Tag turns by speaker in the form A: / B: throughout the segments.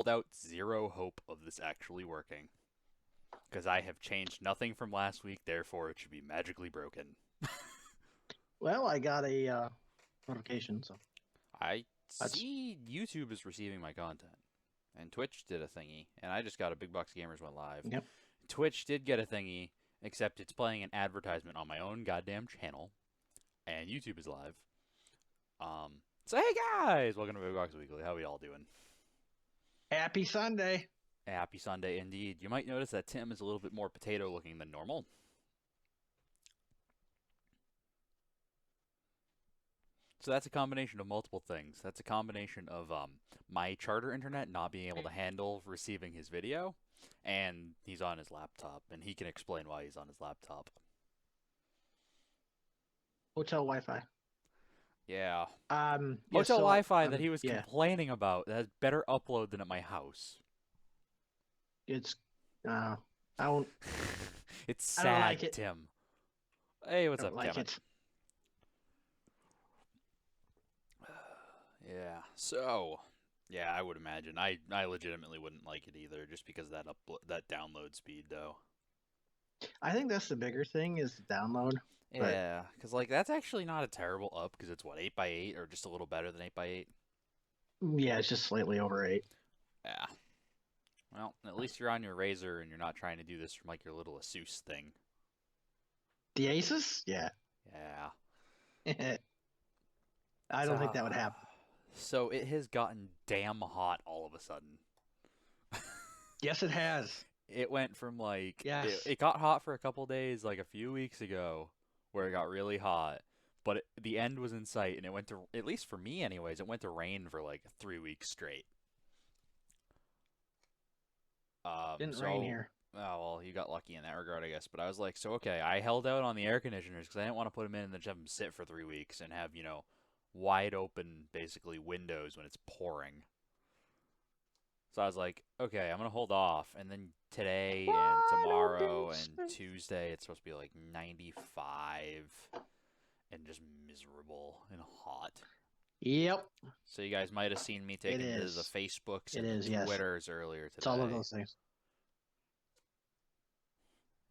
A: hold out zero hope of this actually working because I have changed nothing from last week, therefore it should be magically broken.
B: Well, I got a notification, so
A: I
B: that's
A: see YouTube is receiving my content, and Twitch did a thingy, and I just got a Big Box Gamers went live.
B: yep.
A: Twitch did get a thingy, except it's playing an advertisement on my own goddamn channel, and YouTube is live. So hey guys, welcome to Big Box Weekly. How we all doing?
B: Happy Sunday.
A: Happy Sunday indeed. You might notice that Tim is a little bit more potato looking than normal. So that's a combination of multiple things. That's a combination of my charter internet not being able to handle receiving his video, and he's on his laptop, and he can explain why he's on his laptop.
B: Hotel Wi-Fi.
A: Yeah.
B: Yeah,
A: Hotel
B: so
A: Wi-Fi that he was
B: yeah,
A: complaining about that has better upload than at my house.
B: it's I don't
A: It's
B: I don't
A: sad,
B: like it.
A: Tim. Hey,
B: I
A: what's
B: don't
A: up,
B: like
A: Kevin?
B: it.
A: Yeah. So, yeah, I would imagine. I legitimately wouldn't like it either, just because of that download speed, though.
B: I think that's the bigger thing is the download. But
A: Yeah, because like that's actually not a terrible up, because it's what 8x8 or just a little better than 8x8.
B: yeah, it's just slightly over 8.
A: Yeah. Well, at least you're on your Razer and you're not trying to do this from like your little Asus thing.
B: The Asus? Yeah.
A: Yeah.
B: I
A: So,
B: don't think that would happen.
A: so it has gotten damn hot all of a sudden.
B: Yes, it has.
A: It went from like
B: Yes.
A: it got hot for a couple days like a few weeks ago where it got really hot, but the end was in sight and it went to, at least for me anyways, it went to rain for like 3 weeks straight.
B: Didn't rain
A: So
B: here.
A: oh well, you got lucky in that regard, I guess. But I was like, so okay, I held out on the air conditioners because I didn't want to put them in and then just have them sit for 3 weeks and have wide open basically windows when it's pouring. So I was like, okay, I'm gonna hold off, and then today and
B: Wide open
A: tomorrow and
B: space.
A: Tuesday it's supposed to be like 95 and just miserable and hot.
B: Yep,
A: So you guys might have seen me
B: it
A: taking to the
B: is.
A: Facebooks
B: It
A: and the
B: is, yes.
A: Twitters earlier
B: It's all of
A: today.
B: those things.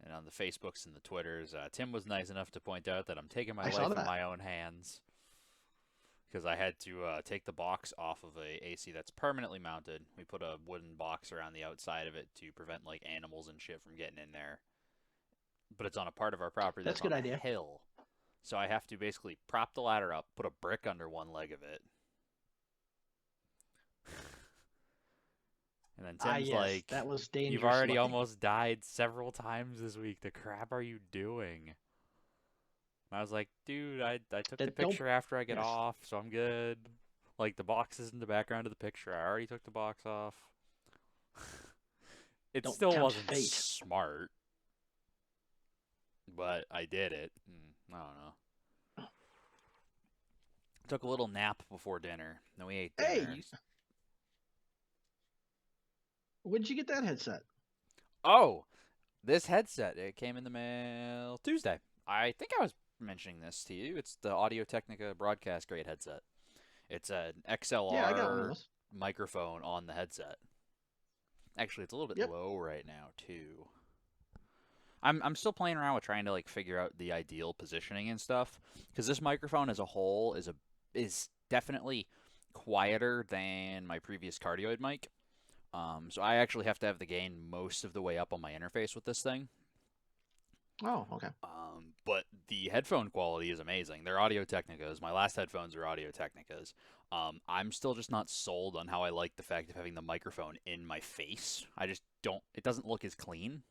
A: And on the Facebooks and the Twitters, Tim was nice enough to point out that I'm taking my
B: I saw
A: life in
B: that.
A: my own hands because I had to take the box off of a AC that's permanently mounted. We put a wooden box around the outside of it to prevent like animals and shit from getting in there. But it's on a part of our property
B: That's
A: that's
B: a good
A: on
B: idea.
A: a hill. So I have to basically prop the ladder up, put a brick under one leg of it. And then
B: Ah,
A: Tim's
B: yes,
A: like,
B: that was
A: "You've
B: dangerous
A: already
B: looking.
A: almost died several times this week. The crap are you doing?" And I was like, "Dude, I took the
B: That don't.
A: picture after I get
B: Yes,
A: off, so I'm good. Like the box is in the background of the picture. I already took the box off." It
B: don't
A: still
B: tempt
A: wasn't
B: fate.
A: smart, but I did it. I don't know. Took a little nap before dinner. Then we ate
B: Hey,
A: dinner.
B: where'd you get that headset?
A: Oh, this headset, it came in the mail Tuesday. I think I was mentioning this to you. It's the Audio Technica broadcast grade headset. It's an
B: Yeah, I got one of
A: XLR
B: those.
A: microphone on the headset. Actually, it's a little bit
B: Yep.
A: low right now too. I'm still playing around with trying to like figure out the ideal positioning and stuff because this microphone as a whole is definitely quieter than my previous cardioid mic. So I actually have to have the gain most of the way up on my interface with this thing.
B: Oh, okay.
A: But the headphone quality is amazing. They're Audio Technicas. My last headphones are Audio Technicas. I'm still just not sold on how I like the fact of having the microphone in my face. I just don't. It doesn't look as clean.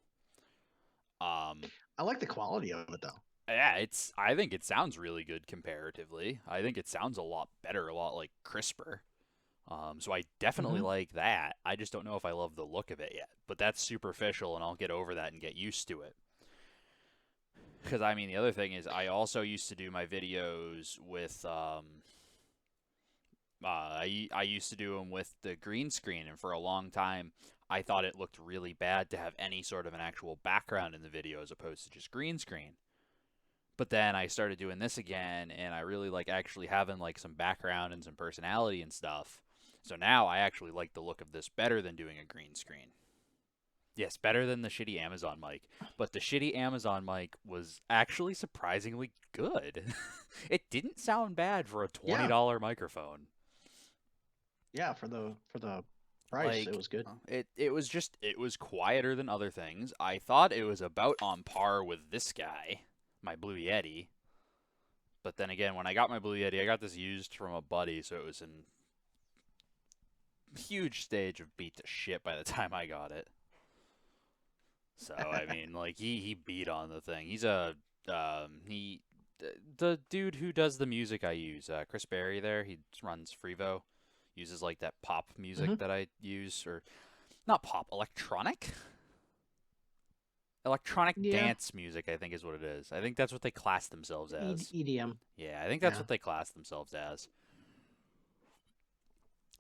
A: Um,
B: I like the quality of it though.
A: yeah, it's. I think it sounds really good comparatively. I think it sounds a lot better, a lot like crisper. So I definitely
B: Hmm.
A: like that. I just don't know if I love the look of it yet. But that's superficial, and I'll get over that and get used to it. Because I mean, the other thing is, I also used to do my videos with. I used to do them with the green screen, and for a long time, I thought it looked really bad to have any sort of an actual background in the video as opposed to just green screen. But then I started doing this again, and I really like actually having like some background and some personality and stuff. So now I actually like the look of this better than doing a green screen. Yes, better than the shitty Amazon mic. But the shitty Amazon mic was actually surprisingly good. It didn't sound bad for a
B: Yeah,
A: $20 microphone.
B: yeah. For the price, it
A: Like
B: was good.
A: it was quieter than other things. I thought it was about on par with this guy, my Blue Yeti. But then again, when I got my Blue Yeti, I got this used from a buddy, so it was in huge stage of beat to shit by the time I got it. So I mean, like he beat on the thing. He's a he the dude who does the music I use, Chris Berry. There, he runs Frevo, uses like that pop music
B: Hmm.
A: that I use, or not pop, electronic
B: Yeah,
A: dance music. I think is what it is. I think that's what they class themselves as.
B: EDM.
A: Yeah, I think that's
B: Yeah.
A: what they class themselves as.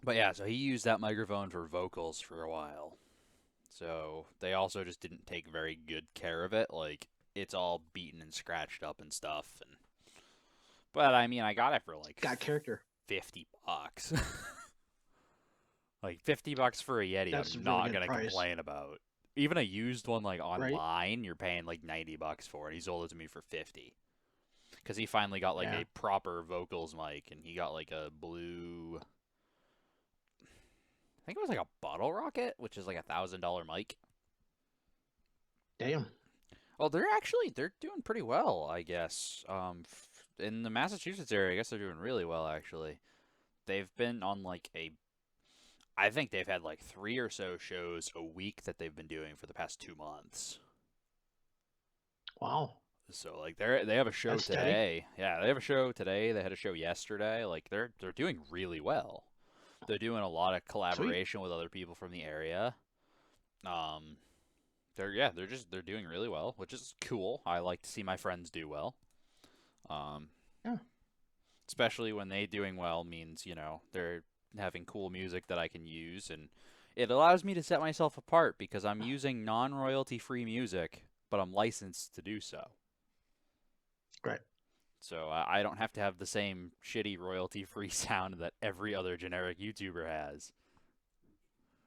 A: But yeah, so he used that microphone for vocals for a while. So they also just didn't take very good care of it. Like it's all beaten and scratched up and stuff. And but I mean, I got it for like
B: Got character.
A: $50. Like $50 for a Yeti,
B: That's a
A: I'm
B: really
A: not
B: good
A: gonna
B: price,
A: complain about. Even a used one like
B: right?
A: online, you're paying like $90 for it. He sold it to me for 50 because he finally got like
B: Yeah.
A: a proper vocals mic, and he got like a blue. I think it was like a bottle rocket, which is like $1,000 mic.
B: Damn.
A: Well, they're doing pretty well, I guess. In the Massachusetts area, I guess they're doing really well actually. They've been on like a I think they've had like three or so shows a week that they've been doing for the past 2 months.
B: Wow.
A: So like they have a show
B: That's steady.
A: today. Yeah, they have a show today. They had a show yesterday. Like they're doing really well. They're doing a lot of
B: Sweet.
A: collaboration with other people from the area. Um, they're doing really well, which is cool. I like to see my friends do well. Um,
B: Yeah.
A: especially when they doing well means they're having cool music that I can use, and it allows me to set myself apart because I'm using non-royalty free music, but I'm licensed to do so.
B: Great.
A: So I don't have to have the same shitty royalty free sound that every other generic YouTuber has.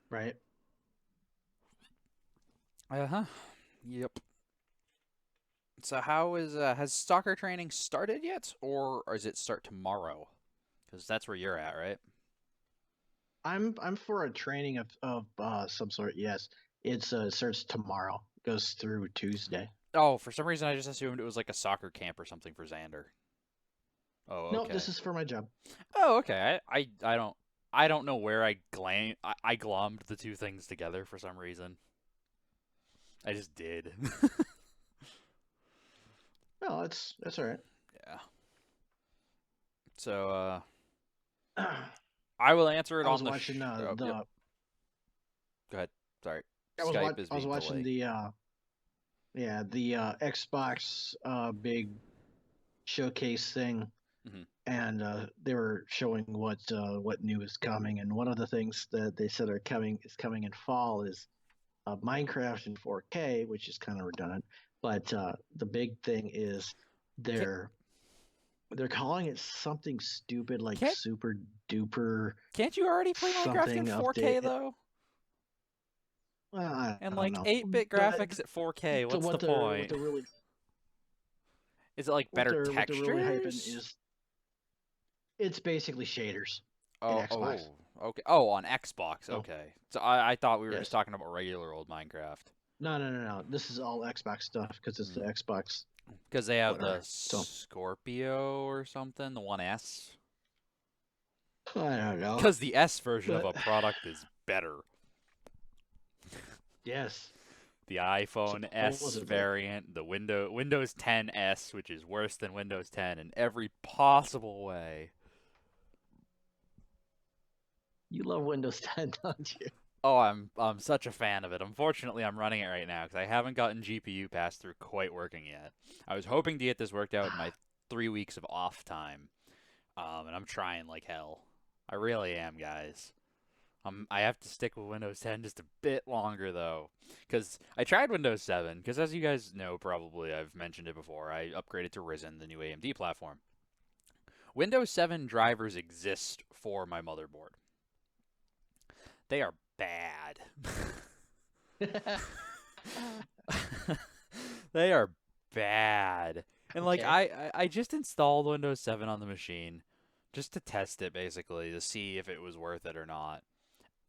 B: Right.
A: Uh huh. Yep. So how is has soccer training started yet, or is it start tomorrow? Because that's where you're at, right?
B: I'm for a training of some sort. Yes. It starts tomorrow. Goes through Tuesday.
A: Oh, for some reason I just assumed it was like a soccer camp or something for Xander. Oh,
B: No,
A: okay.
B: this is for my job.
A: Oh, okay. I don't know where I glommed the two things together for some reason. I just did.
B: No, that's all right.
A: Yeah. So
B: I
A: I will answer it
B: was
A: on the
B: watching
A: oh, yep.
B: the
A: Go ahead. Sorry.
B: I
A: Skype is
B: was
A: being
B: watching
A: delayed.
B: the Xbox big showcase thing,
A: Hmm.
B: and they were showing what new is coming, and one of the things that they said are coming is coming in fall is Minecraft in 4K, which is kind of redundant, but the big thing is
A: Can't
B: they're they're calling it something stupid like
A: can't
B: super duper
A: can't you already play Minecraft in
B: something
A: 4K
B: update.
A: though?
B: Well,
A: And
B: I don't
A: like
B: know.
A: 8-bit graphics at 4K.
B: The
A: What's the
B: what
A: point?
B: they're really
A: Is it like better
B: what they're really hyping
A: textures?
B: is it's basically shaders in
A: Oh,
B: Xbox.
A: okay. Oh, on Xbox.
B: So
A: Okay. So I thought we were just
B: yes,
A: talking about regular old Minecraft.
B: no. This is all Xbox stuff because it's the Xbox
A: Because they have the
B: whatever. So
A: Scorpio or something, the 1S.
B: I don't know,
A: Because the S version of
B: but
A: a product is better.
B: yes,
A: The iPhone S
B: supposedly
A: variant, the Windows 10 S, which is worse than Windows 10 in every possible way.
B: you love Windows 10, don't you?
A: Oh, I'm such a fan of it. Unfortunately, I'm running it right now because I haven't gotten GPU pass through quite working yet. I was hoping to get this worked out in my 3 weeks of off time, and I'm trying like hell. I really am, guys. I have to stick with Windows 10 just a bit longer though, because I tried Windows 7. Because as you guys know, probably I've mentioned it before, I upgraded to Ryzen, the new AMD platform. Windows 7 drivers exist for my motherboard. They are bad. They are bad. And like
B: Okay.
A: I just installed Windows 7 on the machine just to test it basically to see if it was worth it or not.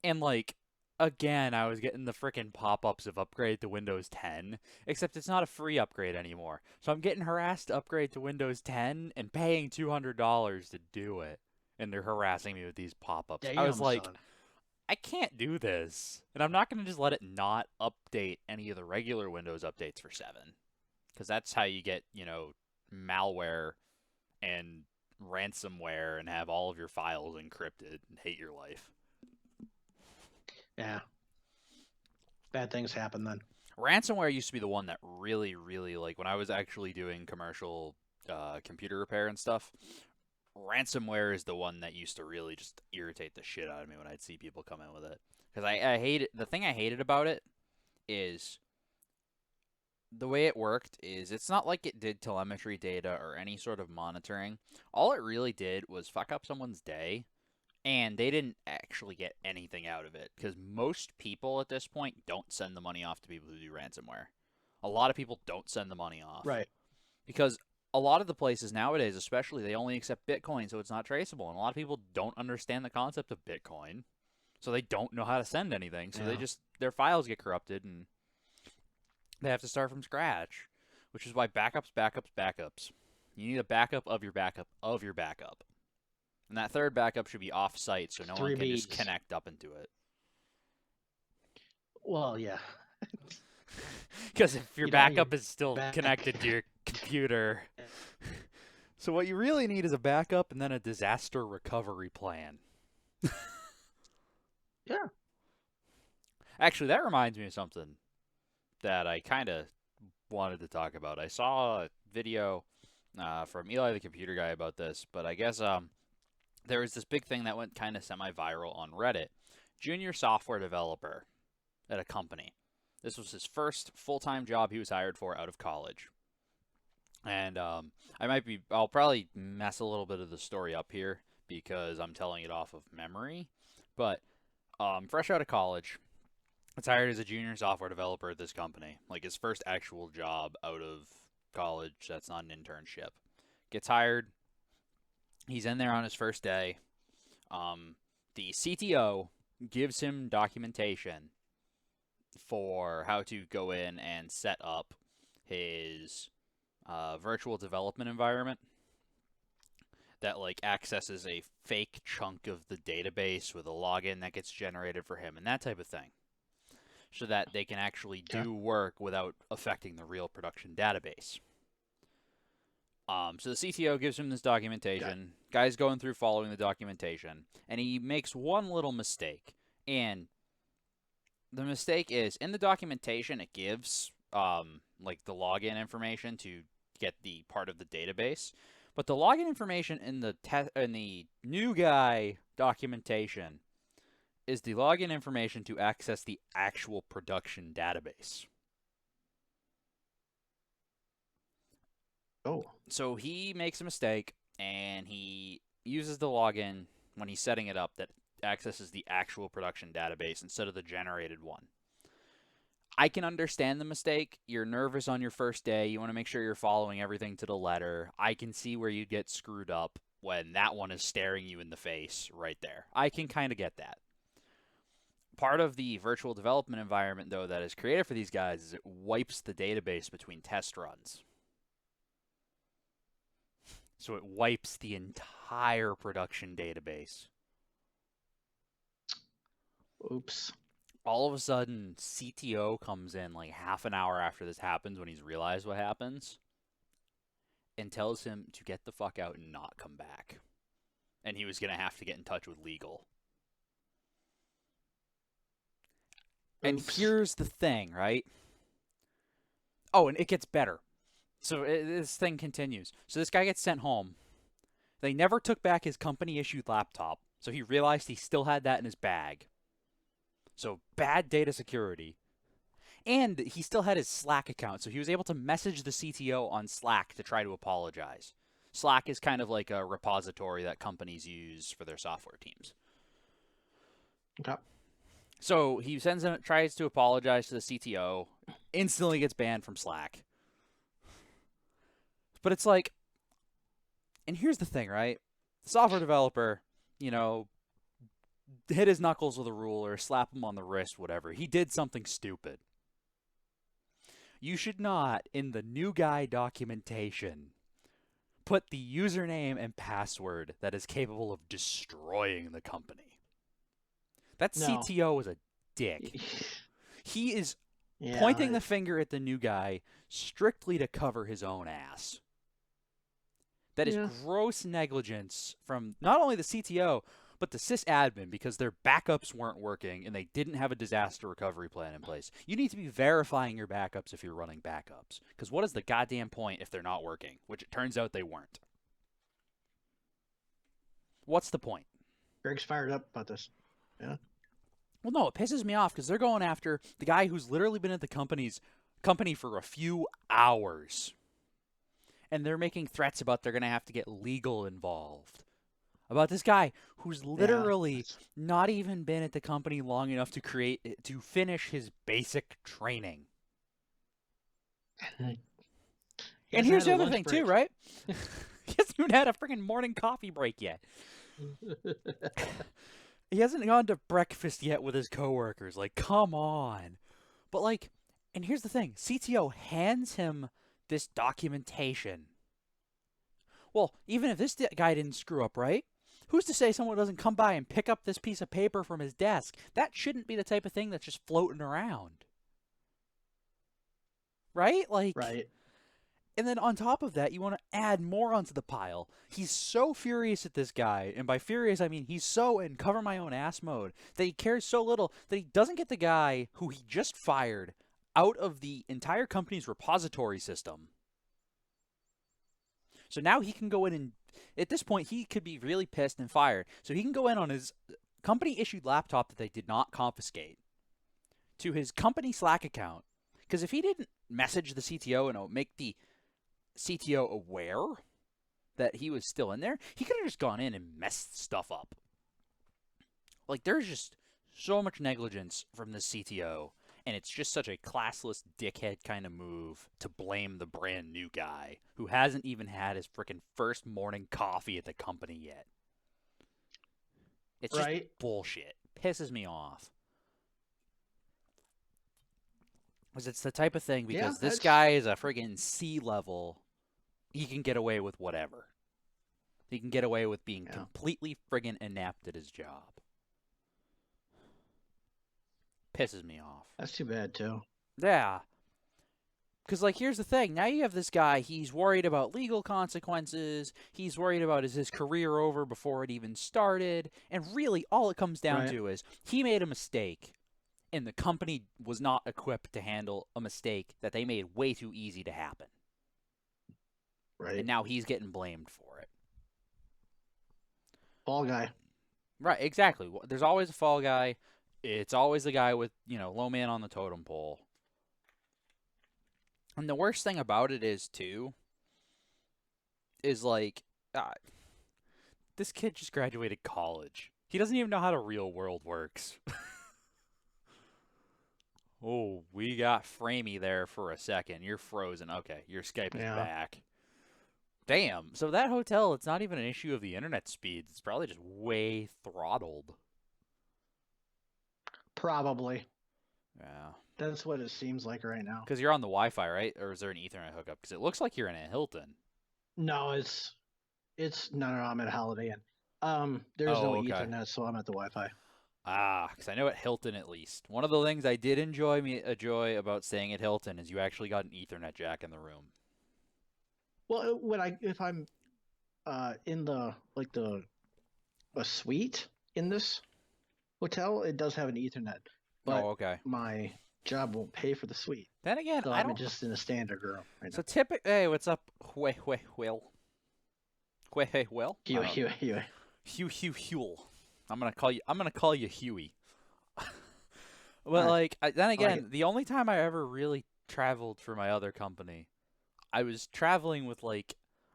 A: And like again, I was getting the frickin' pop-ups of upgrade to Windows 10, except it's not a free upgrade anymore. So I'm getting harassed to upgrade to Windows 10 and paying $200 to do it. And they're harassing me with these pop-ups. I was
B: Damn,
A: like,
B: son.
A: I can't do this. And I'm not going to just let it not update any of the regular Windows updates for 7. Because that's how you get, malware and ransomware and have all of your files encrypted and hate your life.
B: Yeah. Bad things happen then.
A: Ransomware used to be the one that really, really, like, when I was actually doing commercial computer repair and stuff, ransomware is the one that used to really just irritate the shit out of me when I'd see people come in with it. Because I hate it. The thing I hated about it is the way it worked is it's not like it did telemetry data or any sort of monitoring. All it really did was fuck up someone's day, and they didn't actually get anything out of it because most people at this point don't send the money off to people who do ransomware. A lot of people don't send the money off.
B: Right.
A: Because a lot of the places nowadays, especially, they only accept Bitcoin, so it's not traceable. And a lot of people don't understand the concept of Bitcoin, so they don't know how to send anything. So
B: Yeah.
A: their files get corrupted, and they have to start from scratch, which is why backups. You need a backup of your backup of your backup. And that third backup should be off-site, so no one can just
B: 3Bs.
A: connect up into it.
B: Well, yeah.
A: Because if your
B: You don't want
A: backup
B: your
A: is still
B: back-
A: connected to your computer. So what you really need is a backup and then a disaster recovery plan.
B: Yeah.
A: Actually, that reminds me of something that I kind of wanted to talk about. I saw a video from Eli the Computer Guy about this, but I guess there was this big thing that went kind of semi-viral on Reddit. Junior software developer at a company. This was his first full-time job he was hired for out of college. And I'll probably mess a little bit of the story up here because I'm telling it off of memory. But fresh out of college, was hired as a junior software developer at this company. Like his first actual job out of college. That's not an internship. Gets hired. He's in there on his first day. The CTO gives him documentation for how to go in and set up his virtual development environment that like accesses a fake chunk of the database with a login that gets generated for him and that type of thing, so that they can actually do work without affecting the real production database. So the CTO gives him this documentation. Guy's going through following the documentation, and he makes one little mistake. And the mistake is, in the documentation, it gives like the login information to get the part of the database, but the login information in the new guy documentation is the login information to access the actual production database.
B: Oh.
A: So he makes a mistake, and he uses the login when he's setting it up that accesses the actual production database instead of the generated one. I can understand the mistake. You're nervous on your first day. You want to make sure you're following everything to the letter. I can see where you'd get screwed up when that one is staring you in the face right there. I can kind of get that. Part of the virtual development environment, though, that is created for these guys is it wipes the database between test runs. So it wipes the entire production database.
B: Oops.
A: All of a sudden, CTO comes in like half an hour after this happens when he's realized what happens and tells him to get the fuck out and not come back. And he was going to have to get in touch with legal. And here's the thing, right? Oh, and it gets better. So this thing continues. So this guy gets sent home. They never took back his company-issued laptop, so he realized he still had that in his bag. So bad data security. And he still had his Slack account, so he was able to message the CTO on Slack to try to apologize. Slack is kind of like a repository that companies use for their software teams.
B: Okay.
A: So he tries to apologize to the CTO, instantly gets banned from Slack. But it's like, and here's the thing, right? The software developer, you know, hit his knuckles with a ruler, slap him on the wrist, whatever. He did something stupid. You should not, in the new guy documentation, put the username and password that is capable of destroying the company. That
B: No.
A: CTO is a dick. He is
B: Yeah.
A: pointing the finger at the new guy strictly to cover his own ass. That is
B: Yeah.
A: gross negligence from not only the CTO, but the sysadmin because their backups weren't working and they didn't have a disaster recovery plan in place. You need to be verifying your backups if you're running backups. Because what is the goddamn point if they're not working? Which it turns out they weren't. What's the point?
B: Greg's fired up about this. Yeah.
A: Well, no, it pisses me off because they're going after the guy who's literally been at the company for a few hours. And they're making threats about they're going to have to get legal involved. About this guy who's literally not even been at the company long enough to finish his basic training. And here's the other thing too, right? He hasn't even had a freaking morning coffee break yet. He hasn't gone to breakfast yet with his coworkers. Like, come on. But like, and here's the thing: CTO hands him this documentation. Well, even if this guy didn't screw up, right? Who's to say someone doesn't come by and pick up this piece of paper from his desk? That shouldn't be the type of thing that's just floating around. Right? Like,
B: right.
A: And then on top of that, you want to add more onto the pile. He's so furious at this guy, and by furious I mean he's so in cover my own ass mode that he cares so little that he doesn't get the guy who he just fired out of the entire company's repository system. So now he can go in and, at this point, he could be really pissed and fired. So he can go in on his company-issued laptop that they did not confiscate to his company Slack account. Because if he didn't message the CTO and make the CTO aware that he was still in there, he could have just gone in and messed stuff up. Like, there's just so much negligence from the CTO, and it's just such a classless dickhead kind of move to blame the brand new guy who hasn't even had his freaking first morning coffee at the company yet. It's just bullshit. Pisses me off. Because it's the type of thing, because this guy is a friggin' C-level, he can get away with whatever. He can get away with being completely friggin' inept at his job. Pisses me off.
B: That's too bad, too.
A: Yeah. Because, like, here's the thing. Now you have this guy, he's worried about legal consequences. He's worried about is his career over before it even started. And really, all it comes down to is he made a mistake. And the company was not equipped to handle a mistake that they made way too easy to happen.
B: Right.
A: And now he's getting blamed for it.
B: Fall guy.
A: Right, exactly. There's always a fall guy. It's always the guy with, low man on the totem pole. And the worst thing about it is, too, is like, this kid just graduated college. He doesn't even know how the real world works. Oh, we got Framey there for a second. You're frozen. Okay, your Skype is back. Damn. So that hotel, it's not even an issue of the internet speeds. It's probably just way throttled.
B: Probably.
A: Yeah.
B: That's what it seems like right now.
A: Because you're on the Wi-Fi, right? Or is there an Ethernet hookup? Because it looks like you're in a Hilton.
B: No, no, I'm at a Holiday Inn. There's no Ethernet, so I'm at the Wi-Fi.
A: Because I know at Hilton at least. One of the things I did enjoy about staying at Hilton is you actually got an Ethernet jack in the room.
B: Well, if I'm in a suite in this hotel, it does have an Ethernet. But my job won't pay for the suite.
A: Then again,
B: so I'm just in a standard room right now.
A: So typically, hey, what's up? Will. Hugh. I'm gonna call you Huey. Well, then again, the only time I ever really traveled for my other company, I was traveling with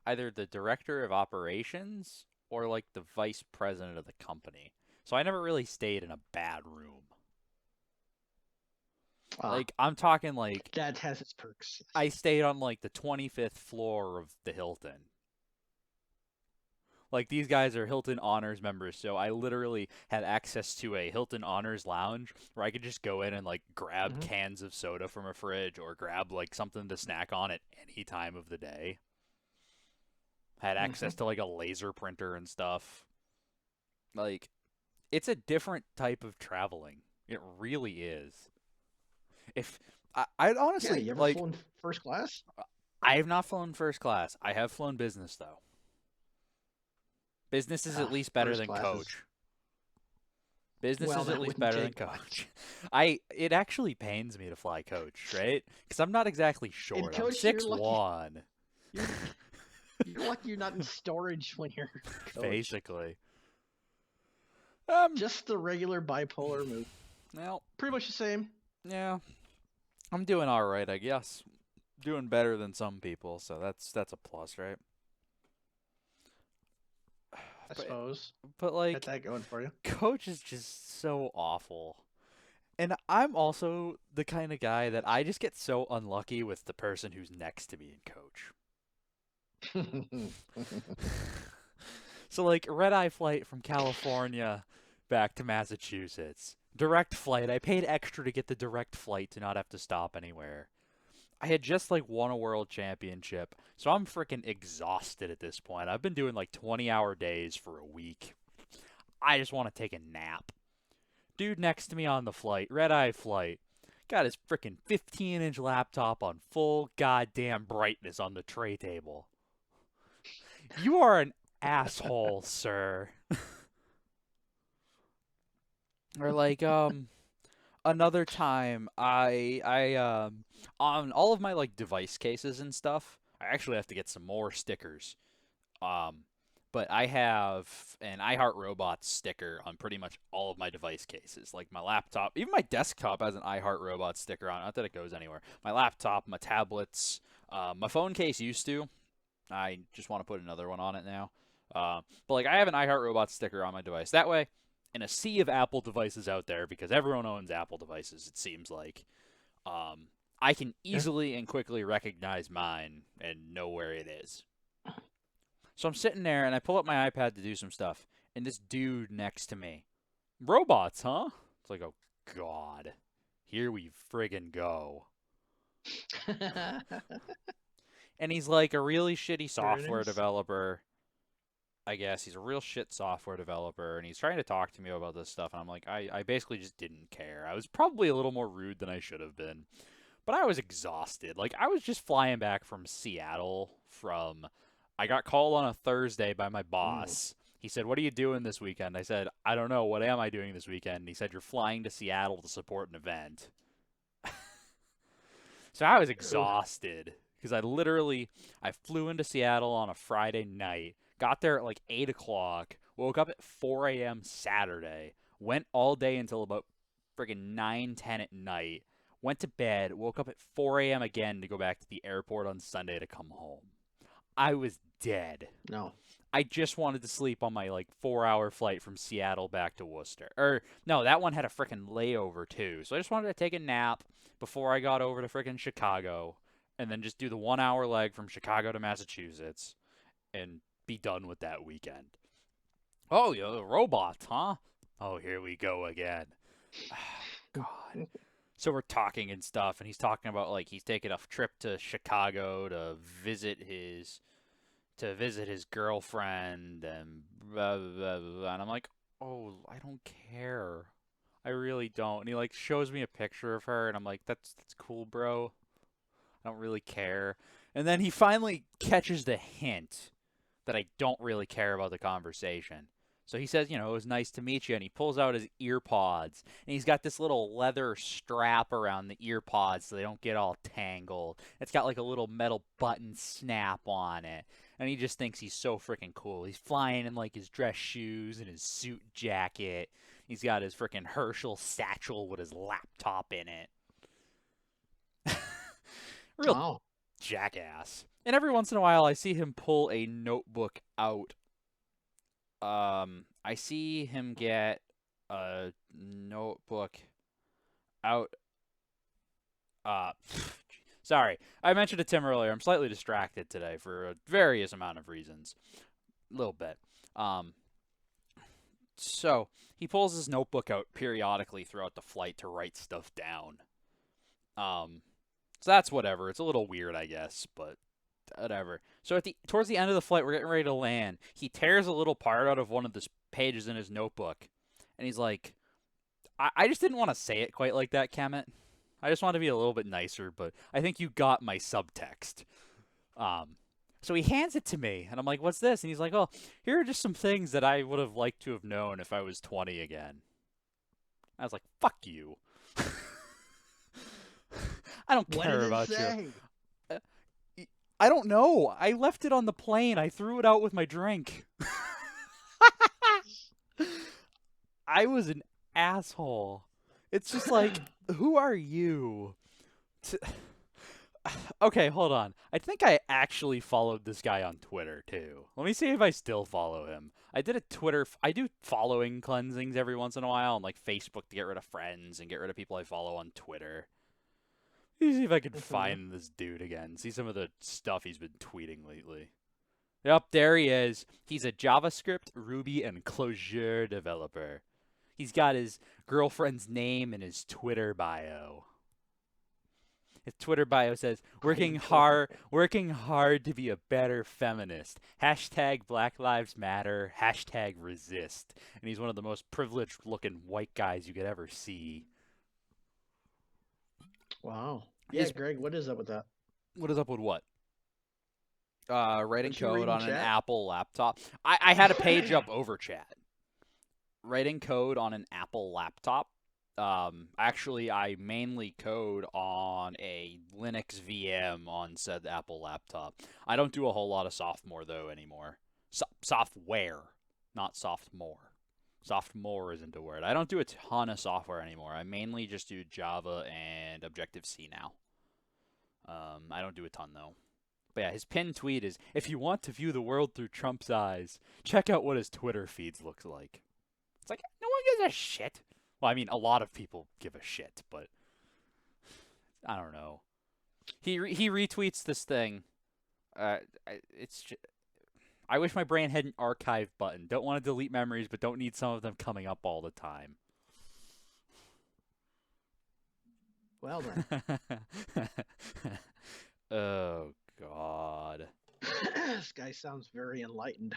A: either the director of operations or the vice president of the company. So I never really stayed in a bad room.
B: Ah,
A: Like, I'm talking like
B: that has its perks.
A: I stayed on like the 25th floor of the Hilton. Like, these guys are Hilton Honors members, so I literally had access to a Hilton Honors lounge where I could just go in and like grab
B: Hmm.
A: cans of soda from a fridge or grab like something to snack on at any time of the day. Had
B: Hmm.
A: access to like a laser printer and stuff. Like, it's a different type of traveling. It really is. If I'd
B: Yeah,
A: honestly
B: you ever
A: like,
B: flown first class?
A: I have not flown first class. I have flown business though. Business is at
B: Ah,
A: least better
B: first
A: than
B: class is
A: coach. Business
B: well,
A: is at
B: that
A: least
B: wouldn't
A: better than
B: take much.
A: coach. It actually pains me to fly coach, right? Because I'm not exactly
B: In
A: short. I'm
B: coach, you're
A: six
B: lucky.
A: one,
B: You're you're lucky you're not in storage when you're coach.
A: basically.
B: Just the regular bipolar move.
A: Well,
B: Pretty much the same.
A: yeah, I'm doing all right, I guess. Doing better than some people, so that's a plus, right?
B: I
A: But
B: suppose.
A: but
B: Got
A: like,
B: that going for you.
A: coach is just so awful. And I'm also the kind of guy that I just get so unlucky with the person who's next to me in coach. So like, red eye flight from California back to Massachusetts. Direct flight. I paid extra to get the direct flight to not have to stop anywhere. I had just like won a world championship, so I'm freaking exhausted at this point. I've been doing like 20-hour days for a week. I just want to take a nap. Dude next to me on the flight, red eye flight, got his freaking 15-inch laptop on full goddamn brightness on the tray table. You are an asshole, sir. Or like, another time I on all of my like device cases and stuff, I actually have to get some more stickers. Um but I have an iHeartRobots sticker on pretty much all of my device cases. Like my laptop, even my desktop has an iHeartRobots sticker on it. Not that it goes anywhere. My laptop, my tablets, my phone case used to. I just want to put another one on it now. But like, I have an iHeartRobot sticker on my device. That way, in a sea of Apple devices out there, because everyone owns Apple devices, it seems like, um, I can
B: Yeah.
A: easily and quickly recognize mine and know where it is. So I'm sitting there and I pull up my iPad to do some stuff, and this dude next to me, robots, huh? It's like, oh god, here we friggin' go. And he's like a really shitty
B: Here it
A: software
B: is.
A: developer. I guess he's a real shit software developer, and he's trying to talk to me about this stuff, and I'm like, I basically just didn't care. I was probably a little more rude than I should have been, but I was exhausted. Like, I was just flying back from Seattle from. I got called on a Thursday by my
B: Mm.
A: boss. He said, "What are you doing this weekend?" I said, "I don't know. What am I doing this weekend?" And he said, "You're flying to Seattle to support an event." So I was
B: Ooh.
A: exhausted because I flew into Seattle on a Friday night, got there at like 8 o'clock, woke up at 4 a.m. Saturday, went all day until about friggin' 9:10 at night, went to bed, woke up at 4 a.m. again to go back to the airport on Sunday to come home. I was dead.
B: No.
A: I just wanted to sleep on my like 4 hour flight from Seattle back to Worcester. Or no, that one had a freaking layover too. So I just wanted to take a nap before I got over to freaking Chicago, and then just do the 1 hour leg from Chicago to Massachusetts and be done with that weekend. Oh, yeah, the robots, huh? Oh, here we go again. God. So we're talking and stuff, and he's talking about like he's taking a trip to Chicago to visit his girlfriend and blah, blah, blah, blah. And I'm like, oh, I don't care. I really don't. And he like shows me a picture of her, and I'm like, that's cool, bro. I don't really care. And then he finally catches the hint that I don't really care about the conversation. So he says, it was nice to meet you, and he pulls out his ear pods, and he's got this little leather strap around the ear pods so they don't get all tangled. It's got like a little metal button snap on it, and he just thinks he's so freaking cool. He's flying in like his dress shoes and his suit jacket. He's got his freaking Herschel satchel with his laptop in it. Real
B: Oh.
A: jackass. And every once in a while, I see him pull a notebook out. I see him get a notebook out Uh, sorry, I mentioned to Tim earlier. I'm slightly distracted today for a various amount of reasons. A little bit. Um, so he pulls his notebook out periodically throughout the flight to write stuff down. Um, so that's whatever. It's a little weird, I guess, but whatever. So towards the end of the flight, we're getting ready to land. He tears a little part out of one of the pages in his notebook, and he's like, I just didn't want to say it quite like that, Kemet. I just wanted to be a little bit nicer, but I think you got my subtext. So he hands it to me, and I'm like, what's this? And he's like, oh, here are just some things that I would have liked to have known if I was 20 again. I was like, fuck you. I don't
B: What
A: care
B: did it
A: about
B: say?
A: you. I don't know. I left it on the plane. I threw it out with my drink. I was an asshole. It's just like, who are you? Okay, hold on. I think I actually followed this guy on Twitter too. Let me see if I still follow him. I did a Twitter. I do following cleansings every once in a while on like Facebook to get rid of friends and get rid of people I follow on Twitter. Let me see if I can find this dude again. See some of the stuff he's been tweeting lately. Yep, there he is. He's a JavaScript, Ruby, and Clojure developer. He's got his girlfriend's name in his Twitter bio. His Twitter bio says, working hard to be a better feminist. Hashtag Black Lives Matter. Hashtag resist. And he's one of the most privileged looking white guys you could ever see.
B: Wow. Yeah, Greg, what is up with that?
A: What is up with what? Writing
B: Aren't you
A: code
B: reading
A: on an
B: chat?
A: Apple laptop. I had a page up over chat. Writing code on an Apple laptop. Actually, I mainly code on a Linux VM on said Apple laptop. I don't do a whole lot of sophomore though anymore. Software, not sophomore. Sophomore isn't a word. I don't do a ton of software anymore. I mainly just do Java and Objective C now. I don't do a ton though. But yeah, his pinned tweet is, if you want to view the world through Trump's eyes, check out what his Twitter feeds looks like. It's like, no one gives a shit. Well, I mean, a lot of people give a shit, but I don't know. He retweets this thing. It's just, I wish my brain had an archive button. Don't want to delete memories, but don't need some of them coming up all the time.
B: Well then.
A: Oh God.
B: This guy sounds very enlightened.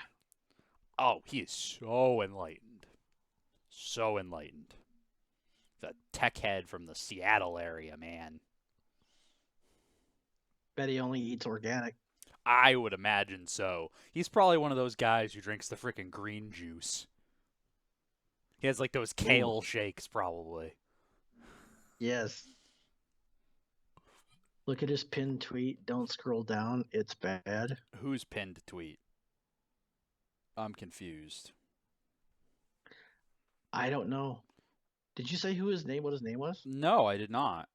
A: Oh, he is so enlightened. So enlightened. The tech head from the Seattle area, man.
B: Bet he only eats organic.
A: I would imagine so. He's probably one of those guys who drinks the freaking green juice. He has like those kale shakes, probably.
B: Yes. Look at his pinned tweet. Don't scroll down. It's bad.
A: Who's pinned to tweet? I'm confused.
B: I don't know. Did you say what his name was?
A: No, I did not.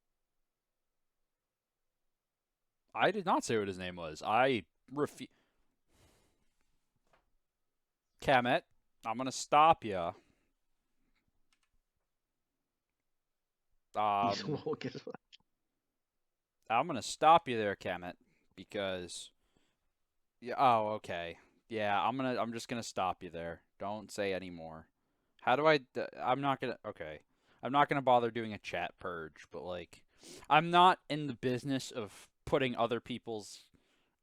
A: I did not say what his name was. I refuse. Kemet, I'm gonna stop you.
B: He's woke as well.
A: I'm gonna stop you there, Kemet, because. Yeah. Oh, okay. Yeah, I'm just gonna stop you there. Don't say any more. How do I? I'm not gonna. Okay. I'm not gonna bother doing a chat purge, but like, I'm not in the business of putting other people's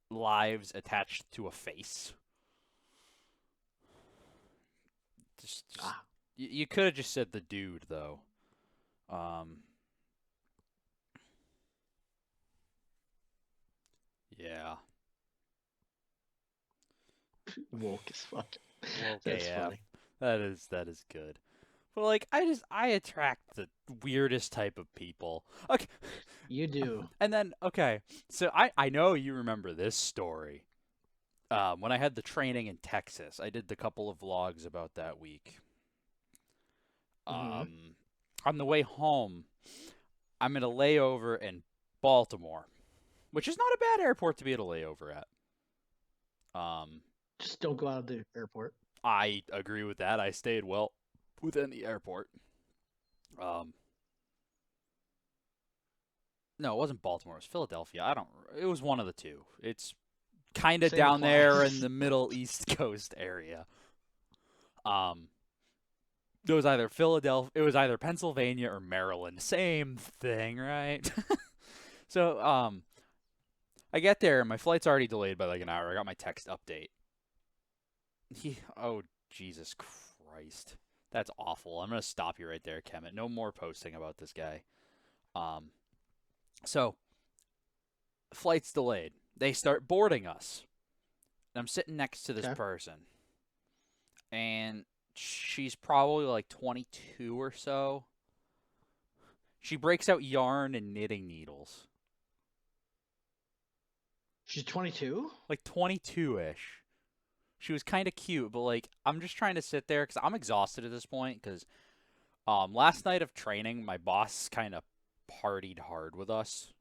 A: lives attached to a face. Just you could have just said the dude though. Yeah.
B: Woke as fuck.
A: Okay,
B: That's
A: yeah.
B: funny.
A: That is good. But like I attract the weirdest type of people. Okay.
B: You do.
A: And then okay. So I know you remember this story. When I had the training in Texas, I did the couple of vlogs about that week. On the way home, I'm at a layover in Baltimore, which is not a bad airport to be at a layover at.
B: Just don't go out of the airport.
A: I agree with that. I stayed well within the airport. No, it wasn't Baltimore. It was Philadelphia. I don't. It was one of the two. It's kind of
B: Same
A: down there in
B: applies.
A: the Middle East Coast area. Um, it was either Philadelphia. It was either Pennsylvania or Maryland. Same thing, right? So, I get there. And my flight's already delayed by like an hour. I got my text update. Oh, Jesus Christ. That's awful. I'm gonna stop you right there, Kemet. No more posting about this guy. Um, so flight's delayed. They start boarding us. And I'm sitting next to this
B: Okay.
A: person, and she's probably like 22 or so. She breaks out yarn and knitting needles.
B: She's 22.
A: Like 22-ish. She was kind of cute, but like I'm just trying to sit there because I'm exhausted at this point. Because last night of training, my boss kind of partied hard with us.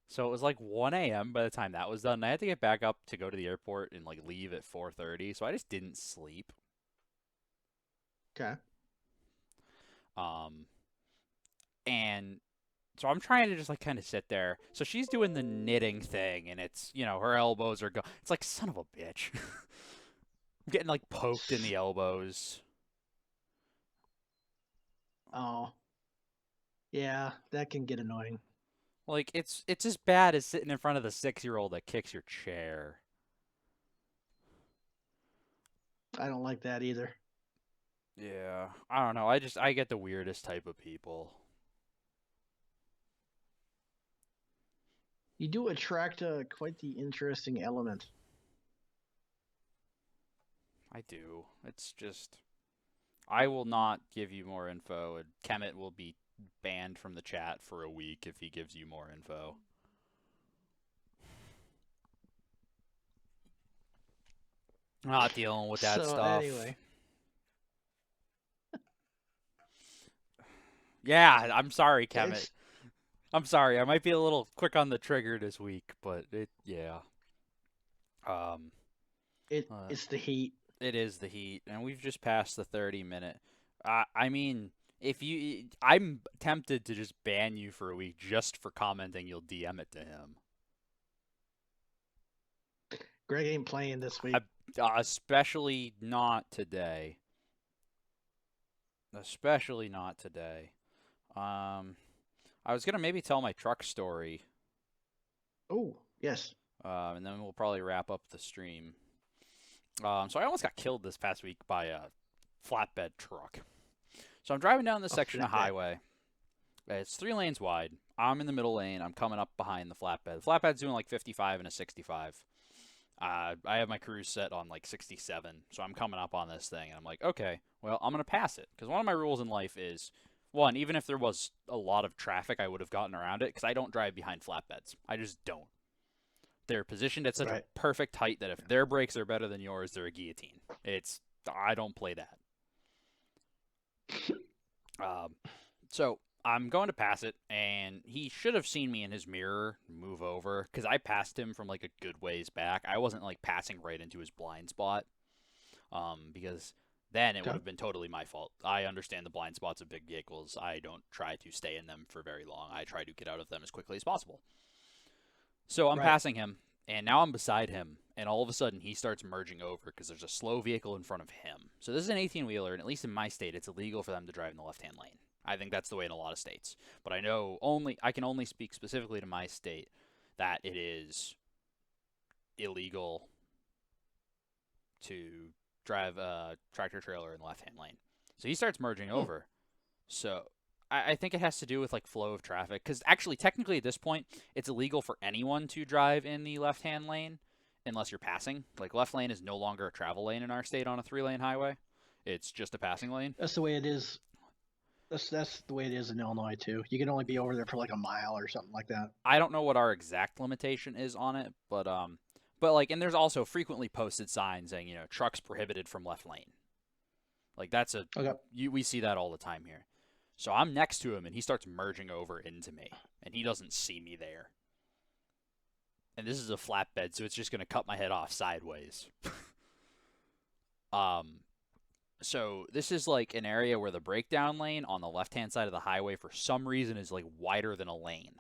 A: So it was like 1 a.m. by the time that was done. And I had to get back up to go to the airport and like leave at 4:30. So I just didn't sleep.
B: Okay.
A: Um, and so I'm trying to just like kind of sit there. So she's doing the knitting thing, and it's her elbows are go. It's like son of a bitch. I'm getting like poked in the elbows.
B: Oh, yeah, that can get annoying.
A: Like it's as bad as sitting in front of the 6-year-old that kicks your chair.
B: I don't like that either.
A: Yeah, I don't know. I get the weirdest type of people.
B: You do attract quite the interesting element.
A: I do. It's just I will not give you more info, and Kemet will be banned from the chat for a week if he gives you more info. Not dealing with that
B: So
A: stuff.
B: anyway,
A: Yeah, I'm sorry, Kemet.
B: it's
A: I'm sorry. I might be a little quick on the trigger this week, but yeah. Um, uh,
B: it's the heat.
A: it is the heat, and we've just passed the 30-minute. I mean, I'm tempted to just ban you for a week just for commenting. You'll DM it to him.
B: Greg ain't playing this week.
A: Especially not today. Especially not today. I was gonna maybe tell my truck story,
B: Oh, yes.
A: and then we'll probably wrap up the stream. So I almost got killed this past week by a flatbed truck. So I'm driving down this section of highway. It's 3 lanes wide. I'm in the middle lane. I'm coming up behind the flatbed. The flatbed's doing like 55 and a 65. I have my cruise set on like 67, so I'm coming up on this thing, and I'm like, okay, well, I'm going to pass it. Because one of my rules in life is, one, even if there was a lot of traffic, I would have gotten around it, because I don't drive behind flatbeds. I just don't. They're positioned at such a perfect height that if their brakes are better than yours, they're a guillotine. I don't play that. So I'm going to pass it, and he should have seen me in his mirror move over, because I passed him from like a good ways back. I wasn't like passing right into his blind spot, because then it would have been totally my fault. I understand the blind spots of big vehicles. I don't try to stay in them for very long. I try to get out of them as quickly as possible. So I'm passing him, and now I'm beside him, and all of a sudden he starts merging over because there's a slow vehicle in front of him. So this is an 18-wheeler, and at least in my state, it's illegal for them to drive in the left-hand lane. I think that's the way in a lot of states. But I can only speak specifically to my state that it is illegal to drive a tractor trailer in the left-hand lane. So he starts merging over. So I think it has to do with like flow of traffic, because actually technically at this point it's illegal for anyone to drive in the left-hand lane unless you're passing. Like left lane is no longer a travel lane in our state on a 3-lane highway. It's just a passing lane.
B: That's the way it is. That's the way it is in Illinois too. You can only be over there for like a mile or something like that.
A: I don't know what our exact limitation is on it, but like, and there's also frequently posted signs saying, trucks prohibited from left lane. Like that's we see that all the time here. So I'm next to him, and he starts merging over into me, and he doesn't see me there. And this is a flatbed, so it's just going to cut my head off sideways. So this is like an area where the breakdown lane on the left-hand side of the highway for some reason is like wider than a lane.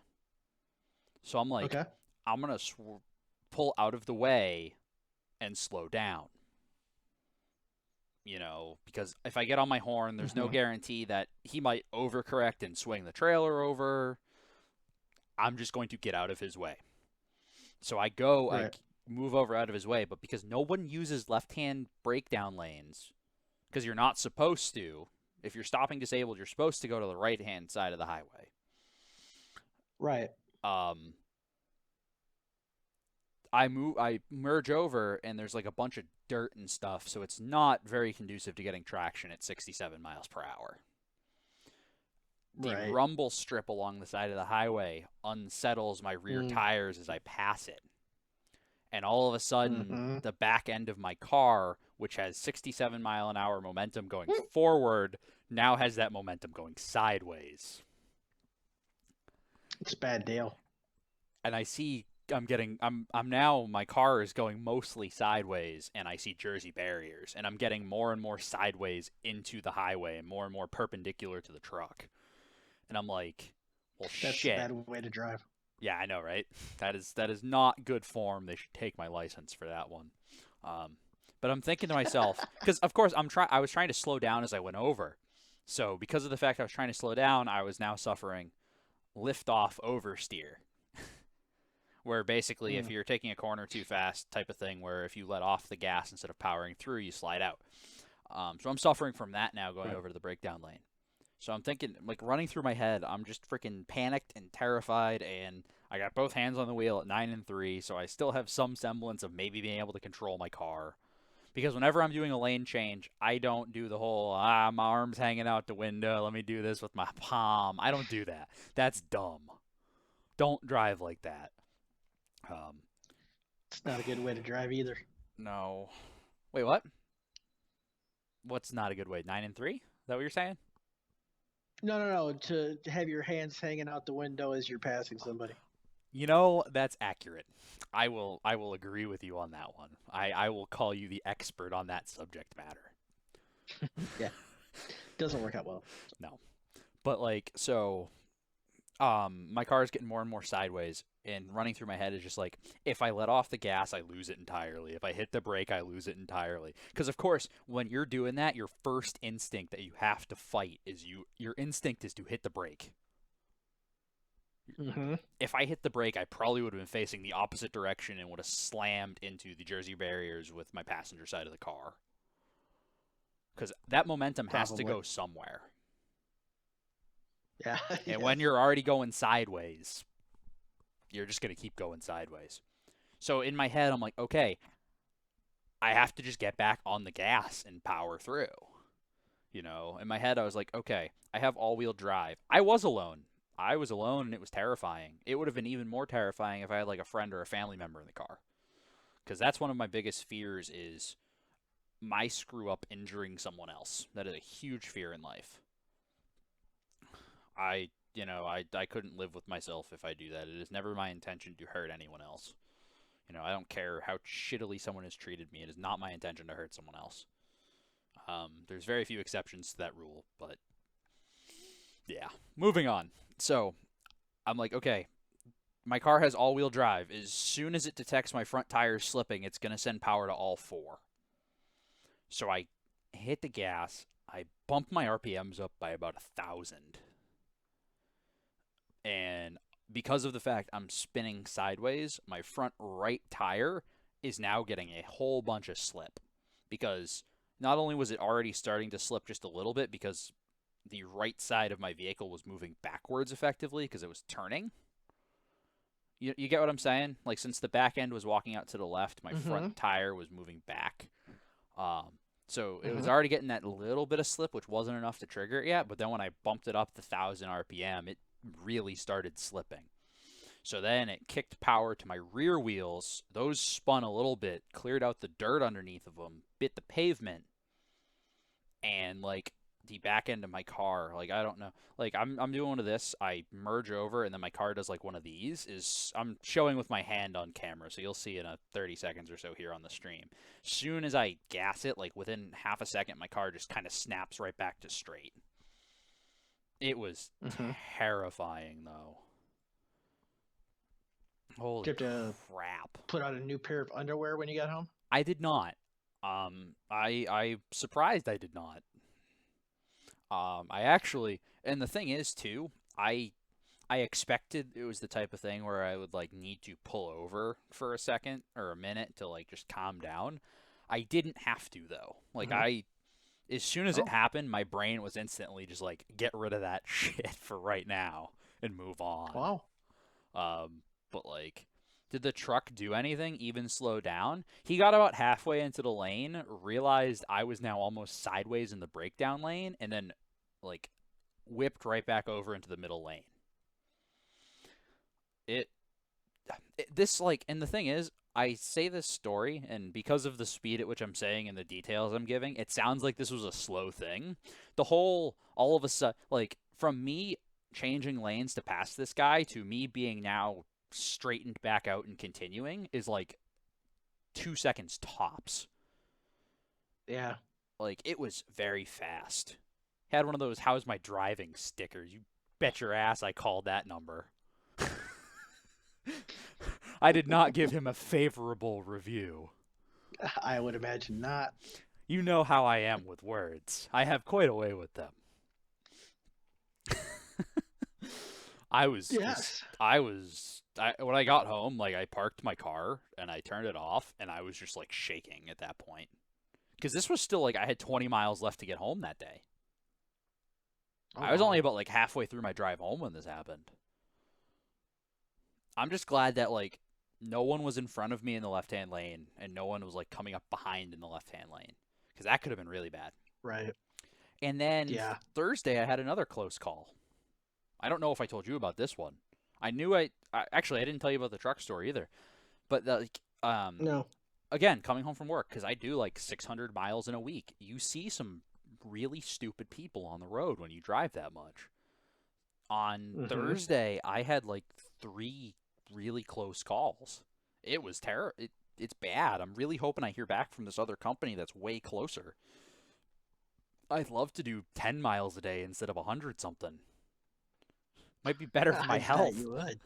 A: So I'm like,
B: Okay.
A: I'm gonna pull out of the way and slow down. Because if I get on my horn, there's no
B: Hmm.
A: guarantee that he might overcorrect and swing the trailer over. I'm just going to get out of his way. So I
B: Right.
A: move over out of his way, but because no one uses left-hand breakdown lanes, because you're not supposed to, if you're stopping disabled, you're supposed to go to the right-hand side of the highway.
B: Right.
A: Um, I merge over, and there's like a bunch of dirt and stuff, so it's not very conducive to getting traction at 67 miles per hour. The
B: Right.
A: rumble strip along the side of the highway unsettles my rear
B: Mm.
A: tires as I pass it. And all of a sudden,
B: Hmm.
A: the back end of my car, which has 67-mile-an-hour momentum going forward, now has that momentum going sideways.
B: It's a bad deal.
A: And I see I'm now my car is going mostly sideways, and I see Jersey barriers, and I'm getting more and more sideways into the highway and more perpendicular to the truck. And I'm like, well,
B: That's a
A: shit.
B: bad way to drive.
A: Yeah, I know, right? That is not good form. They should take my license for that one. Um, but I'm thinking to myself, because of course I was trying to slow down as I went over. So because of the fact I was trying to slow down, I was now suffering lift off oversteer, where basically if
B: Mm.
A: you're taking a corner too fast, type of thing, where if you let off the gas instead of powering through, you slide out. So I'm suffering from that now going
B: Right.
A: over to the breakdown lane. So I'm thinking, like, running through my head, I'm just freaking panicked and terrified, and I got both hands on the wheel at 9 and 3, so I still have some semblance of maybe being able to control my car. Because whenever I'm doing a lane change, I don't do the whole, my arm's hanging out the window, let me do this with my palm. I don't do that. That's dumb. Don't drive like that. Um,
B: It's not a good way to drive either.
A: no. Wait, what? What's not a good way? 9 and 3? Is that what you're saying?
B: No, no, no. To have your hands hanging out the window as you're passing somebody.
A: That's accurate. I will agree with you on that one. I will call you the expert on that subject matter.
B: Yeah. Doesn't work out well.
A: No. But like so my car is getting more and more sideways, and running through my head is just like, if I let off the gas, I lose it entirely. If I hit the brake, I lose it entirely. Because of course, when you're doing that, your first instinct that you have to fight is your instinct is to hit the brake.
B: Hmm.
A: If I hit the brake, I probably would have been facing the opposite direction and would have slammed into the Jersey barriers with my passenger side of the car. Because that momentum has to
B: Probably.
A: go somewhere.
B: Yeah.
A: And
B: Yes.
A: when you're already going sideways, you're just going to keep going sideways. So in my head, I'm like, okay, I have to just get back on the gas and power through. In my head, I was like, okay, I have all wheel drive. I was alone. I was alone, and it was terrifying. It would have been even more terrifying if I had like a friend or a family member in the car. Because that's one of my biggest fears is my screw up injuring someone else. That is a huge fear in life. I couldn't live with myself if I do that. It is never my intention to hurt anyone else. I don't care how shittily someone has treated me. It is not my intention to hurt someone else. There's very few exceptions to that rule, but yeah. Moving on. So I'm like, okay, my car has all-wheel drive. As soon as it detects my front tires slipping, it's gonna send power to all four. So I hit the gas. I bump my RPMs up by about 1,000, and because of the fact I'm spinning sideways, my front right tire is now getting a whole bunch of slip, because not only was it already starting to slip just a little bit because the right side of my vehicle was moving backwards effectively because it was turning. You get what I'm saying? Like, since the back end was walking out to the left, my
B: Hmm.
A: front tire was moving back. So it was
B: Hmm.
A: already getting that little bit of slip, which wasn't enough to trigger it yet. But then when I bumped it up to 1,000 RPM, it really started slipping. So then it kicked power to my rear wheels. Those spun a little bit, cleared out the dirt underneath of them, bit the pavement, and like the back end of my car. Like I don't know. Like I'm doing one of this. I merge over and then my car does like one of these. Is I'm showing with my hand on camera, so you'll see in a 30 seconds or so here on the stream. Soon as I gas it, like within half a second, my car just kind of snaps right back to straight. It was
B: Mm-hmm.
A: terrifying though.
B: Did
A: Holy
B: you have to
A: crap.
B: put on a new pair of underwear when you got home?
A: I did not. I surprised I did not. I actually, and the thing is too, I expected it was the type of thing where I would like need to pull over for a second or a minute to like just calm down. I didn't have to though. Like
B: Mm-hmm.
A: I, as soon as it
B: Oh,
A: happened, my brain was instantly just like get rid of that shit for right now and move on.
B: wow.
A: But like, did the truck do anything? Even slow down? He got about halfway into the lane, realized I was now almost sideways in the breakdown lane, and then like whipped right back over into the middle lane. It, this like, and the thing is, I say this story, and because of the speed at which I'm saying and the details I'm giving, it sounds like this was a slow thing. The whole, all of a sudden, like from me changing lanes to pass this guy to me being now straightened back out and continuing is like 2 seconds tops.
B: Yeah.
A: Like it was very fast. Had one of those "How's my driving" stickers. You bet your ass I called that number. I did not give him a favorable review.
B: I would imagine not.
A: You know how I am with words. I have quite a way with them. I was just,
B: Yes.
A: when I got home, like I parked my car and I turned it off and I was just like shaking at that point. Because this was still like I had 20 miles left to get home that day.
B: Oh,
A: I was only
B: wow.
A: about like halfway through my drive home when this happened. I'm just glad that like no one was in front of me in the left-hand lane and no one was like coming up behind in the left-hand lane because that could have been really bad.
B: Right.
A: And then
B: Yeah.
A: Thursday I had another close call. I don't know if I told you about this one. Actually I didn't tell you about the truck story either. But like
B: No.
A: again, coming home from work cuz I do like 600 miles in a week. You see some really stupid people on the road when you drive that much. On
B: Mm-hmm.
A: Thursday, I had like 3 really close calls. It was it's bad. I'm really hoping I hear back from this other company that's way closer. I'd love to do 10 miles a day instead of 100 something. Might be better for my
B: I bet
A: health.
B: you would.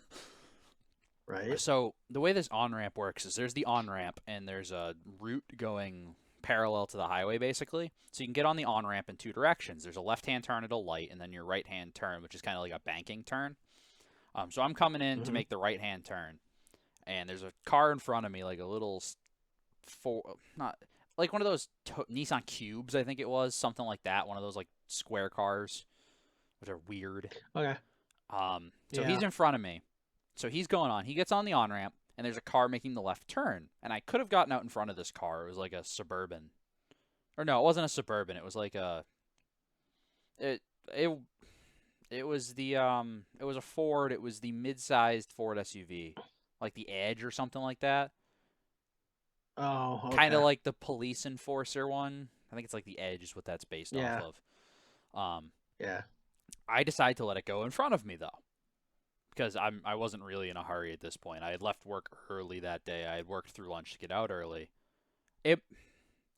B: Right.
A: So, the way this on-ramp works is there's the on-ramp and there's a route going parallel to the highway basically. So you can get on the on-ramp in two directions. There's a left-hand turn at a light and then your right-hand turn, which is kind of like a banking turn. So I'm coming in to
B: Mm-hmm.
A: make the right-hand turn, and there's a car in front of me, like a little not like one of those Nissan Cubes, I think it was, something like that. One of those like square cars, which are weird.
B: Okay.
A: So he's
B: Yeah.
A: in front of me. So he's going on. He gets on the on ramp, and there's a car making the left turn, and I could have gotten out in front of this car. It was like a Suburban, or no, it wasn't a Suburban. It was like a it it it was a Ford. It was the mid-sized Ford SUV, like the Edge or something like that.
B: Oh,
A: Kind of
B: okay.
A: like the Police Enforcer one. I think it's like the Edge is what that's based off
B: Yeah.
A: of. Um,
B: Yeah.
A: I decided to let it go in front of me though, because I wasn't really in a hurry at this point. I had left work early that day. I had worked through lunch to get out early. It